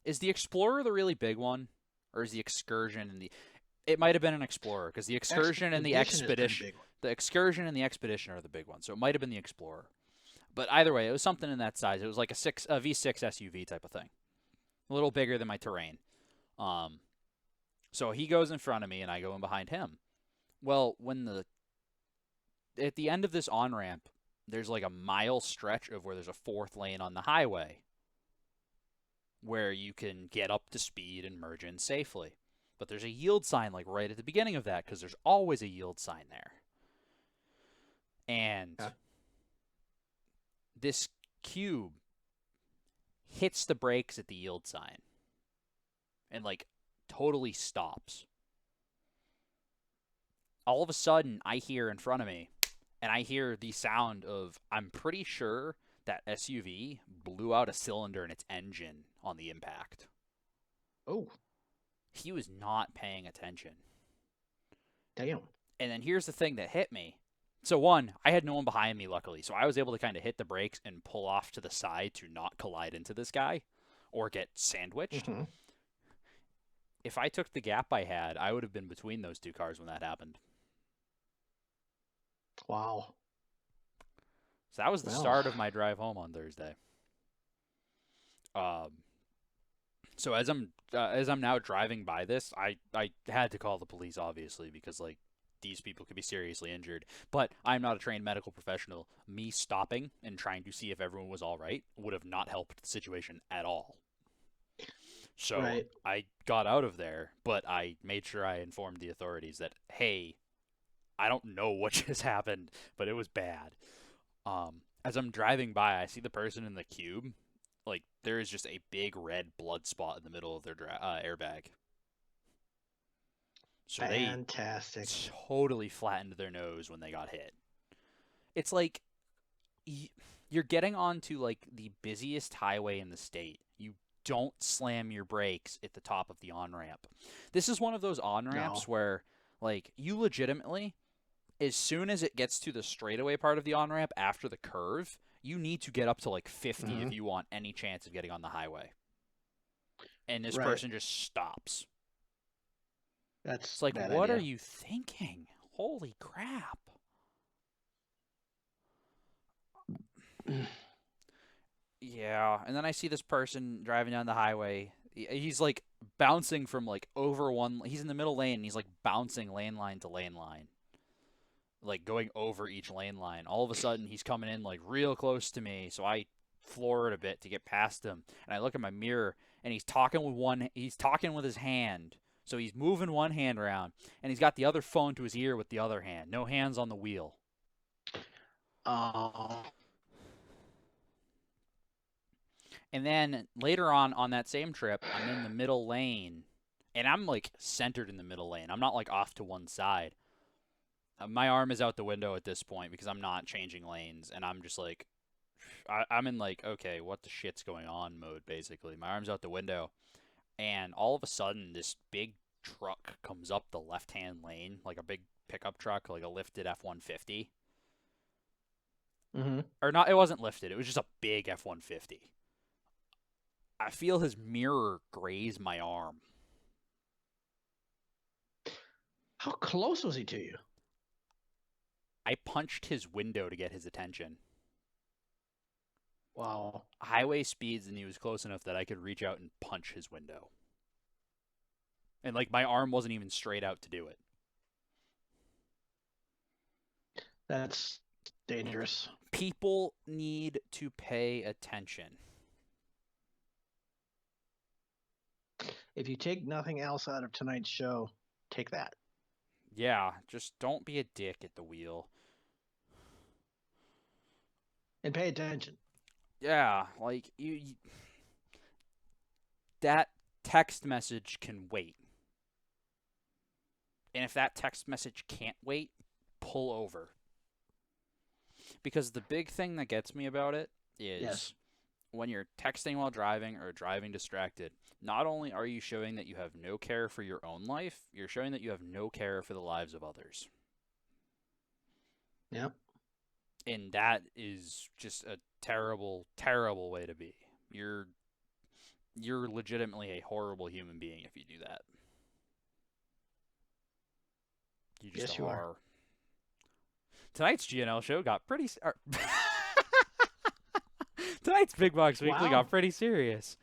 A: is the Explorer the really big one, or is the Excursion and the? It might have been an Explorer because the Excursion and the
B: Expedition has been a
A: Expedition,
B: big one.
A: the Excursion and the Expedition are the big ones. So it might have been the Explorer. But either way, it was something in that size. It was like a V6 SUV type of thing, a little bigger than my Terrain. Um, so he goes in front of me, and I go in behind him. Well, at the end of this on ramp, there's like a mile stretch of where there's a fourth lane on the highway, where you can get up to speed and merge in safely. But there's a yield sign like right at the beginning of that because there's always a yield sign there. And
B: Yeah.
A: this cube hits the brakes at the yield sign and like totally stops. All of a sudden, I hear in front of me, and I hear the sound of, I'm pretty sure that SUV blew out a cylinder in its engine on the impact.
B: Oh.
A: He was not paying attention.
B: Damn.
A: And then here's the thing that hit me. So one, I had no one behind me, luckily, so I was able to kind of hit the brakes and pull off to the side to not collide into this guy or get sandwiched.
B: Mm-hmm.
A: If I took the gap I had, I would have been between those two cars when that happened.
B: Wow.
A: So that was the
B: Well.
A: start of my drive home on Thursday. So as I'm now driving by this, I had to call the police, obviously, because like these people could be seriously injured. But I'm not a trained medical professional. Me stopping and trying to see if everyone was all right would have not helped the situation at all. So
B: Right.
A: I got out of there, but I made sure I informed the authorities that, hey, I don't know what just happened, but it was bad. As I'm driving by, I see the person in the cube. Like, there is just a big red blood spot in the middle of their airbag. So
B: Fantastic.
A: they totally flattened their nose when they got hit. It's like you're getting onto like the busiest highway in the state. You don't slam your brakes at the top of the on-ramp. This is one of those on-ramps where like you legitimately, as soon as it gets to the straightaway part of the on-ramp after the curve, you need to get up to like 50 if you want any chance of getting on the highway. And this person just stops.
B: It's
A: like, what are you thinking? Holy crap. Yeah, and then I see this person driving down the highway. He's like bouncing from like over one. He's in the middle lane and he's like bouncing lane line to lane line. Like going over each lane line. All of a sudden he's coming in like real close to me, so I floor it a bit to get past him. And I look at my mirror and he's talking with his hand. So he's moving one hand around and he's got the other phone to his ear with the other hand. No hands on the wheel.
B: Oh.
A: And then later on that same trip, I'm in the middle lane and I'm like centered in the middle lane. I'm not like off to one side. My arm is out the window at this point because I'm not changing lanes, and I'm just like, I'm in like, okay, what the shit's going on mode, basically. My arm's out the window, and all of a sudden, this big truck comes up the left-hand lane, like a big pickup truck, like a lifted F-150.
B: Mm-hmm.
A: Or not, it wasn't lifted, it was just a big F-150. I feel his mirror graze my arm.
B: How close was he to you?
A: I punched his window to get his attention.
B: Wow.
A: Highway speeds, and he was close enough that I could reach out and punch his window. And, like, my arm wasn't even straight out to do it.
B: That's dangerous.
A: People need to pay attention.
B: If you take nothing else out of tonight's show, take that.
A: Yeah, just don't be a dick at the wheel.
B: And pay attention.
A: Yeah, like, you that text message can wait. And if that text message can't wait, pull over. Because the big thing that gets me about it is when you're texting while driving or driving distracted, not only are you showing that you have no care for your own life, you're showing that you have no care for the lives of others.
B: Yep.
A: And that is just a terrible, terrible way to be. You're legitimately a horrible human being if you do that. You just
B: yes, you are.
A: Tonight's GNL show got pretty... Tonight's Big Box Weekly got pretty serious.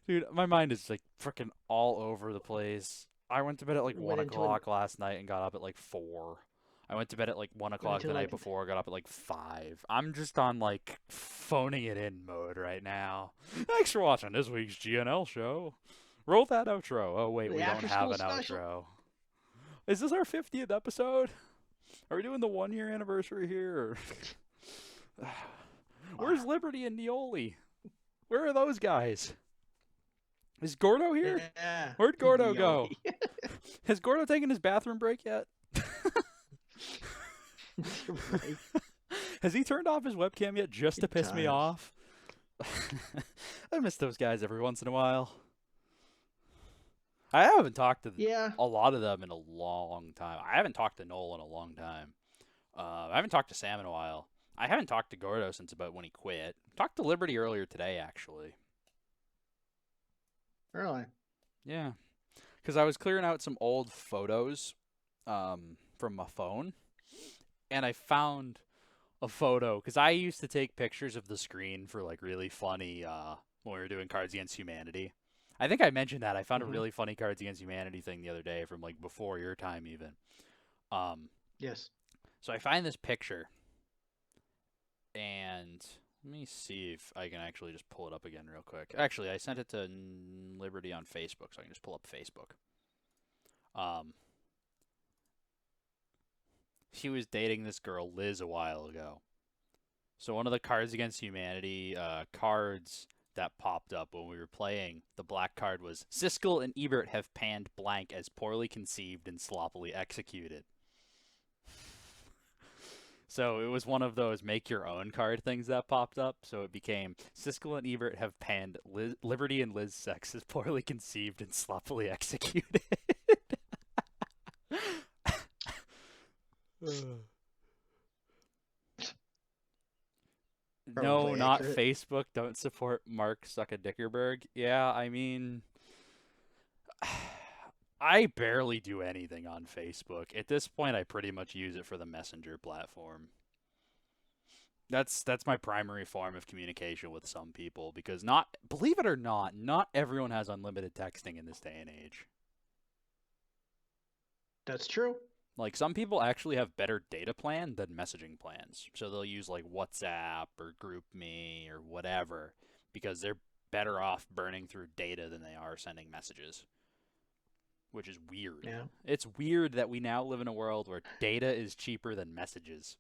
A: Dude, my mind is like freaking all over the place. I went to bed at like 1 o'clock last night and got up at like 4. I went to bed at like 1 o'clock the night before, got up at like 5. I'm just on like phoning it in mode right now. Thanks for watching this week's GNL show. Roll that outro. Oh wait, we don't have an outro. Is this our 50th episode? Are we doing the 1-year anniversary here? Where's Liberty and Neoli? Where are those guys? Is Gordo here?
B: Yeah.
A: Where'd Gordo go? Has Gordo taken his bathroom break yet?
B: Right.
A: Has he turned off his webcam yet just to piss me off? I miss those guys every once in a while. I haven't talked to
B: Yeah.
A: a lot of them in a long time. I haven't talked to Noel in a long time. I haven't talked to Sam in a while. I haven't talked to Gordo since about when he quit. Talked to Liberty earlier today, actually.
B: Really?
A: Yeah, because I was clearing out some old photos from my phone, and I found a photo because I used to take pictures of the screen for like really funny when we were doing Cards Against Humanity. I think I mentioned that I found a
B: Mm-hmm.
A: really funny Cards Against Humanity thing the other day from like before your time even. Um,
B: Yes.
A: so I find this picture, and let me see if I can actually just pull it up again real quick. Actually, I sent it to Liberty on Facebook, so I can just pull up Facebook. Um, he was dating this girl Liz a while ago. So one of the Cards Against Humanity cards that popped up when we were playing, the black card was Siskel and Ebert have panned blank as poorly conceived and sloppily executed. So it was one of those make your own card things that popped up. So it became Siskel and Ebert have panned Liberty and Liz sex as poorly conceived and sloppily executed. No,
B: Probably
A: not
B: accurate.
A: Facebook. Don't support Mark Zuckerberg. Yeah, I mean, I barely do anything on Facebook. At this point, I pretty much use it for the Messenger platform. That's my primary form of communication with some people because not believe it or not everyone has unlimited texting in this day and age.
B: That's true.
A: Like some people actually have better data plan than messaging plans. So they'll use like WhatsApp or GroupMe or whatever because they're better off burning through data than they are sending messages. Which is weird.
B: Yeah.
A: It's weird that we now live in a world where data is cheaper than messages.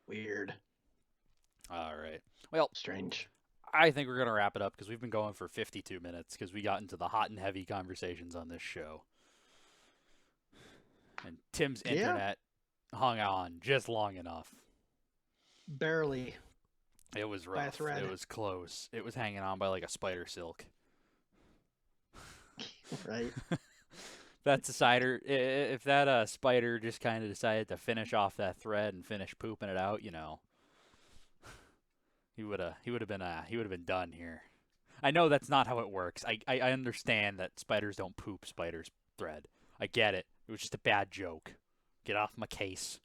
B: Weird.
A: All right. Well,
B: Strange.
A: I think we're going to wrap it up because we've been going for 52 minutes because we got into the hot and heavy conversations on this show. And Tim's
B: Yeah.
A: internet hung on just long enough.
B: Barely.
A: It was
B: By a
A: rough.
B: thread.
A: It was close. It was hanging on by like a spider silk.
B: Right.
A: That's a cider. If that spider just kind of decided to finish off that thread and finish pooping it out, you know, he would have been done here. I know that's not how it works. I understand that spiders don't poop spiders' thread. I get it. It was just a bad joke. Get off my case.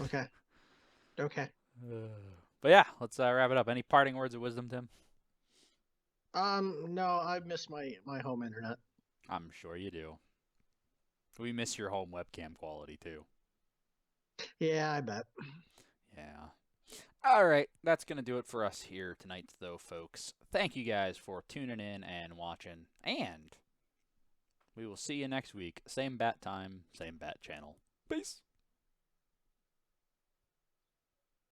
B: Okay. Okay.
A: But yeah, let's wrap it up. Any parting words of wisdom, Tim?
B: No, I miss my home internet.
A: I'm sure you do. We miss your home webcam quality too.
B: Yeah, I bet.
A: Yeah. All right, that's going to do it for us here tonight, though, folks. Thank you guys for tuning in and watching, and we will see you next week. Same bat time, same bat channel. Peace.